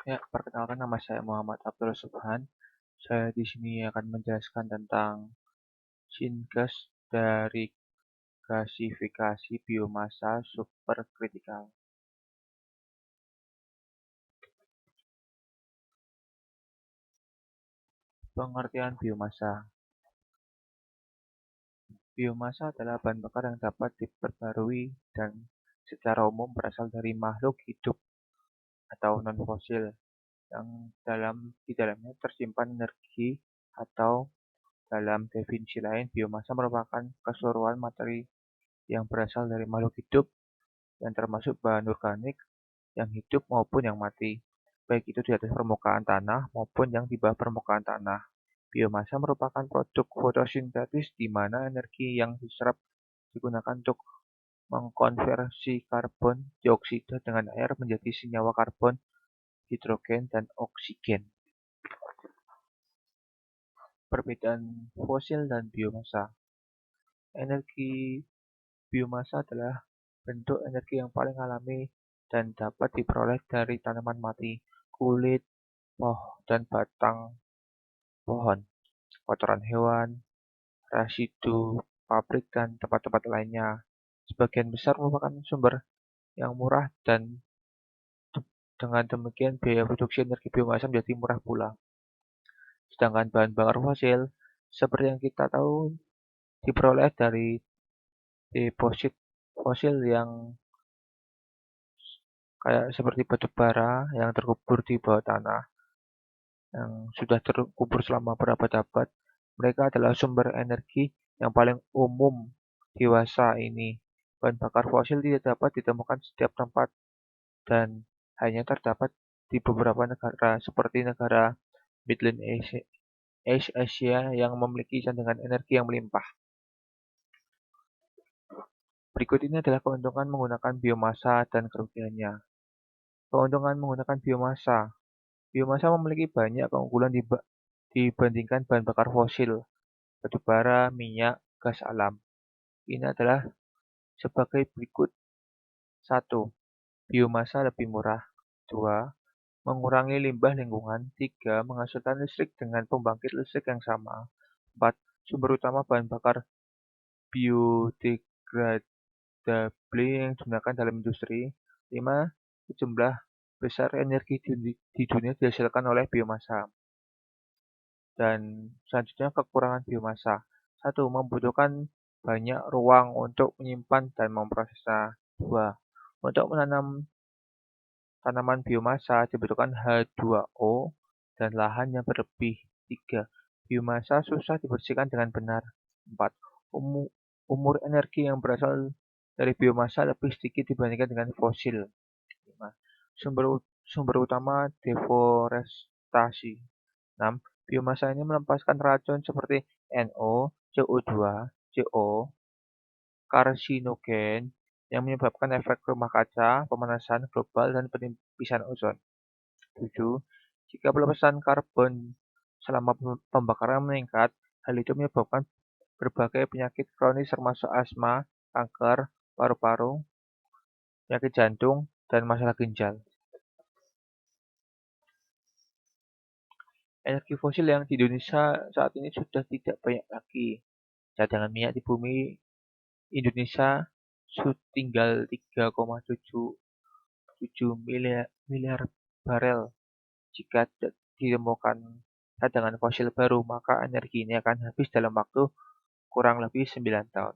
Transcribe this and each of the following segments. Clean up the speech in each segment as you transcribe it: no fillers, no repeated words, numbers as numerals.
Ya, perkenalkan nama saya Muhammad Abdul Subhan. Saya di sini akan menjelaskan tentang Syngas dari gasifikasi biomasa superkritikal. Pengertian biomasa. Biomasa adalah bahan bakar yang dapat diperbarui dan secara umum berasal dari makhluk hidup atau non-fosil yang di dalamnya tersimpan energi atau dalam definisi lain, biomasa merupakan keseluruhan materi yang berasal dari makhluk hidup yang termasuk bahan organik yang hidup maupun yang mati, baik itu di atas permukaan tanah maupun yang di bawah permukaan tanah. Biomasa merupakan produk fotosintesis di mana energi yang diserap digunakan untuk mengkonversi karbon dioksida dengan air menjadi senyawa karbon, hidrogen, dan oksigen. Perbedaan fosil dan biomasa. Energi biomasa adalah bentuk energi yang paling alami dan dapat diperoleh dari tanaman mati, kulit, dan batang pohon, kotoran hewan, residu pabrik, dan tempat-tempat lainnya. Sebagian besar merupakan sumber yang murah dan dengan demikian biaya produksi energi biomasa menjadi murah pula. Sedangkan bahan bakar fosil, seperti yang kita tahu, diperoleh dari deposit fosil yang kayak seperti batu bara yang terkubur di bawah tanah, yang sudah terkubur selama berabad-abad. Mereka adalah sumber energi yang paling umum dewasa ini. Bahan bakar fosil tidak dapat ditemukan setiap tempat dan hanya terdapat di beberapa negara seperti negara Midland Asia yang memiliki cadangan energi yang melimpah. Berikut ini adalah keuntungan menggunakan biomasa dan kerugiannya. Keuntungan menggunakan biomasa. Biomasa memiliki banyak keunggulan dibandingkan bahan bakar fosil, batu bara, minyak, gas alam. Ini adalah sebagai berikut. 1. Biomasa lebih murah. 2. Mengurangi limbah lingkungan. 3. Menghasilkan listrik dengan pembangkit listrik yang sama. 4. Sumber utama bahan bakar biodegradable yang digunakan dalam industri. 5. Sejumlah besar energi di dunia dihasilkan oleh biomasa. Dan selanjutnya kekurangan biomasa. 1. Membutuhkan banyak ruang untuk menyimpan dan memprosesnya. 2. Untuk menanam tanaman biomasa dibutuhkan H2O dan lahan yang berlebih. 3. Biomasa susah dibersihkan dengan benar. 4. Umur energi yang berasal dari biomasa lebih sedikit dibandingkan dengan fosil. 5. Sumber utama deforestasi. 6. Biomasa ini melepaskan racun seperti NO, CO2, CO, karsinogen yang menyebabkan efek rumah kaca, pemanasan global, dan penipisan ozon. 7. Jika pelepasan karbon selama pembakaran meningkat, hal itu menyebabkan berbagai penyakit kronis termasuk asma, kanker, paru-paru, penyakit jantung, dan masalah ginjal. Energi fosil yang di Indonesia saat ini sudah tidak banyak lagi. Cadangan minyak di bumi Indonesia tinggal 3,77 miliar barel. Jika ditemukan cadangan fosil baru, maka energi ini akan habis dalam waktu kurang lebih 9 tahun.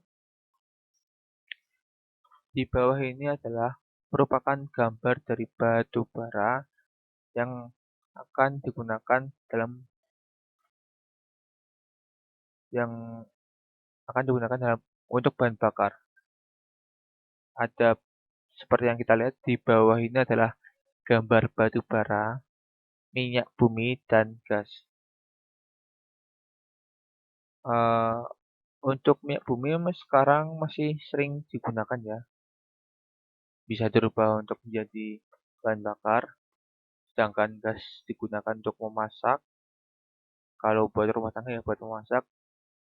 Di bawah ini adalah merupakan gambar dari batu bara yang akan digunakan untuk bahan bakar. Ada seperti yang kita lihat di bawah ini adalah gambar batu bara, minyak bumi, dan gas. Untuk minyak bumi sekarang masih sering digunakan ya. Bisa dirubah untuk menjadi bahan bakar, sedangkan gas digunakan untuk memasak. Kalau buat rumah tangga ya buat memasak,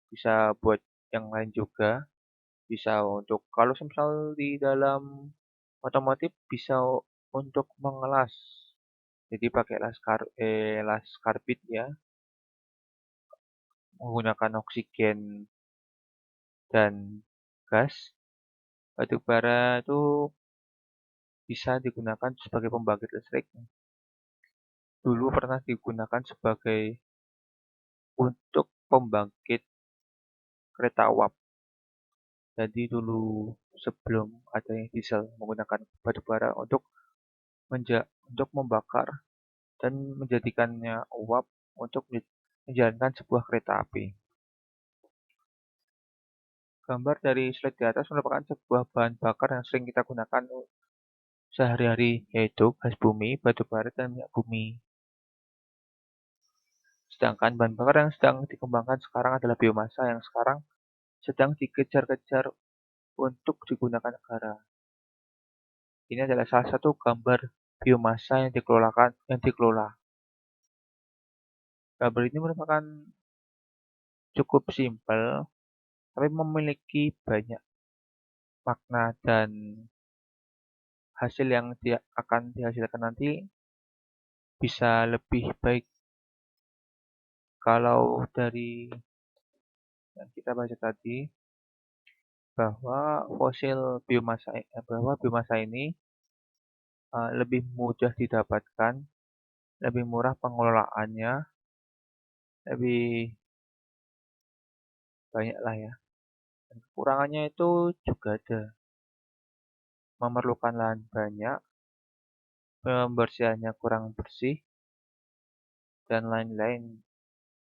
bisa buat yang lain juga. Bisa untuk kalau misal di dalam otomotif bisa untuk mengelas Jadi pakai las karbit ya, menggunakan oksigen dan gas. Batu bara itu bisa digunakan sebagai pembangkit listrik. Dulu pernah digunakan sebagai untuk pembangkit kereta uap. Jadi dulu sebelum adanya diesel menggunakan batu bara untuk membakar dan menjadikannya uap untuk menjalankan sebuah kereta api. Gambar dari slide di atas merupakan sebuah bahan bakar yang sering kita gunakan sehari-hari, yaitu gas bumi, batu bara, dan minyak bumi. Sedangkan bahan bakar yang sedang dikembangkan sekarang adalah biomasa yang sekarang sedang dikejar-kejar untuk digunakan negara. Ini adalah salah satu gambar biomasa yang dikelola. Gambar ini merupakan cukup simpel, tapi memiliki banyak makna dan hasil yang akan dihasilkan nanti bisa lebih baik kalau dari yang kita baca tadi bahwa biomasa ini lebih mudah didapatkan, lebih murah pengelolaannya, lebih banyak lah ya. Dan kekurangannya itu juga ada, memerlukan lahan banyak, pembersihannya kurang bersih, dan lain-lain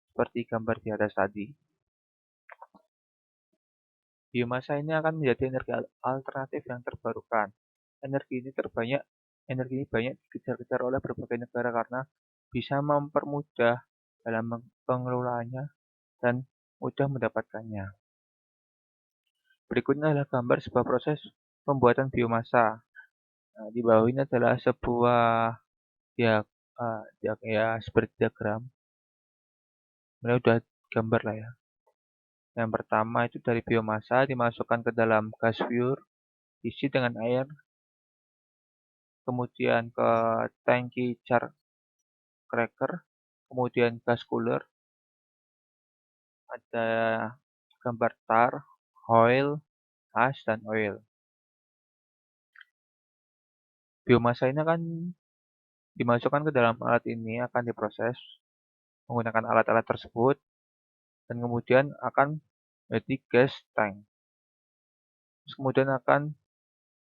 seperti gambar di atas tadi. Biomasa ini akan menjadi energi alternatif yang terbarukan. Energi ini banyak dikejar-kejar oleh berbagai negara karena bisa mempermudah dalam pengelolaannya dan mudah mendapatkannya. Berikutnya adalah gambar sebuah proses pembuatan biomasa. Nah, di bawah ini adalah sebuah seperti diagram. Ini udah gambar lah ya. Yang pertama itu dari biomasa dimasukkan ke dalam gas viewer, isi dengan air, kemudian ke tangki char cracker, kemudian gas cooler, ada gambar tar, oil, ash, dan oil. Biomasa ini akan dimasukkan ke dalam alat ini, akan diproses menggunakan alat-alat tersebut, dan kemudian akan menjadi gas tank. Terus kemudian akan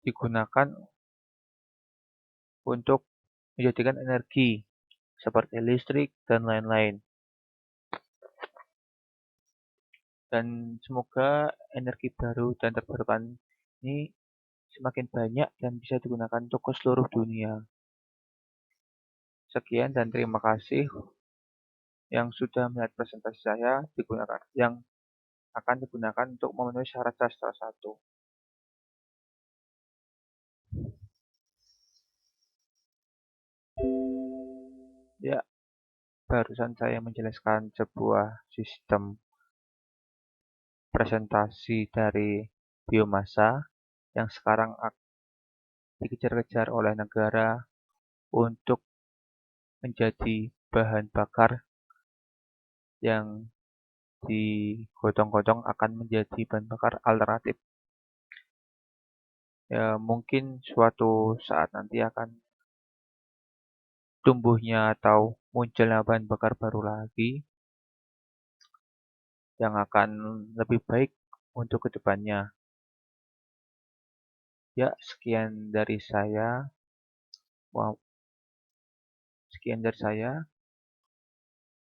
digunakan untuk menjadikan energi seperti listrik dan lain-lain. Dan semoga energi baru dan terbarukan ini semakin banyak dan bisa digunakan untuk seluruh dunia. Sekian dan terima kasih yang sudah melihat presentasi saya yang akan digunakan untuk memenuhi syarat sastra 1. Ya, barusan saya menjelaskan sebuah sistem presentasi dari biomasa yang sekarang dikejar-kejar oleh negara untuk menjadi bahan bakar yang digotong-gotong akan menjadi bahan bakar alternatif. Ya, mungkin suatu saat nanti akan tumbuhnya atau munculnya bahan bakar baru lagi yang akan lebih baik untuk kedepannya. Ya, sekian dari saya. Wow, sekian dari saya.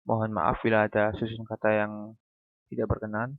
Mohon maaf bila ada susun kata yang tidak berkenan.